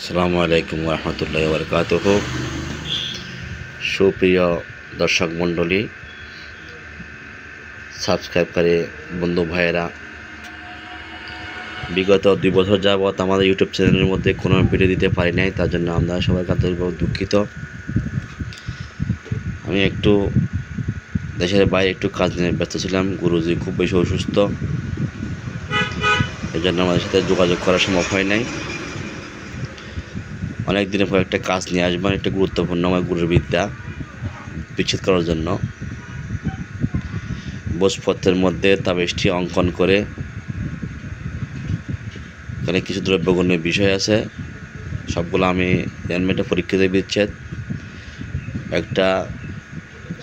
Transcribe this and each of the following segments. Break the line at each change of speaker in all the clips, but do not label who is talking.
আসসালামু আলাইকুম রহমতুল্লাহি ওয়া বারাকাতুহু। সুপ্রিয় দর্শক মণ্ডলী, সাবস্ক্রাইবকারী বন্ধু ভাইয়েরা, বিগত 2 বছর যাবৎ আমাদের ইউটিউব চ্যানেলের মধ্যে কোনো ভিডিও দিতে পারি নাই, তার জন্য আমরা সবাই আন্তরিকভাবে দুঃখিত। আমি একটু দেশের বাইরে একটু কাজ নিয়ে ব্যস্ত ছিলাম। গুরুজি খুব বেশি অসুস্থ, এই জন্য আমাদের সাথে যোগাযোগ করা সম্ভব হয় নাই। অনেক দিনের পর একটা কাজ নিয়ে আসবেন, একটা গুরুত্বপূর্ণ আমার গুরুর বিদ্যা বিচ্ছেদ করার জন্য। ভোজপত্রের মধ্যে তাবিজটি অঙ্কন করে, এখানে কিছু দ্রব্যগুণের বিষয় আছে, সবগুলো আমি হেলমেটে পরীক্ষিত বিচ্ছেদ। একটা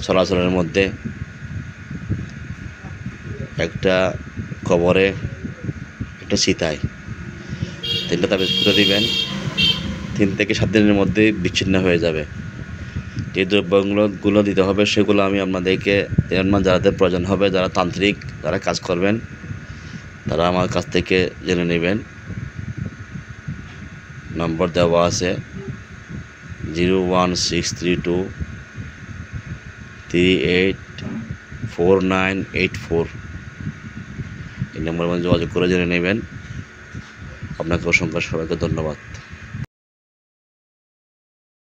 চলাচলের মধ্যে, একটা কবরে, একটা চিতায়, 3টা তাবিজ করে দিবেন। 3 থেকে 7 দিনের মধ্যে বিচ্ছিন্ন হয়ে যাবে। যে দ্রব্যগুলো দিতে হবে সেগুলো আমি আপনাদেরকে যাদের প্রয়োজন হবে, যারা তান্ত্রিক, যারা কাজ করবেন, তারা আমার কাছ থেকে জেনে নেবেন। নম্বর দেওয়া আছে 01632384984। এই নম্বরের মধ্যে যোগাযোগ করে জেনে নেবেন। আপনাকে অসংখ্য সবাইকে ধন্যবাদ।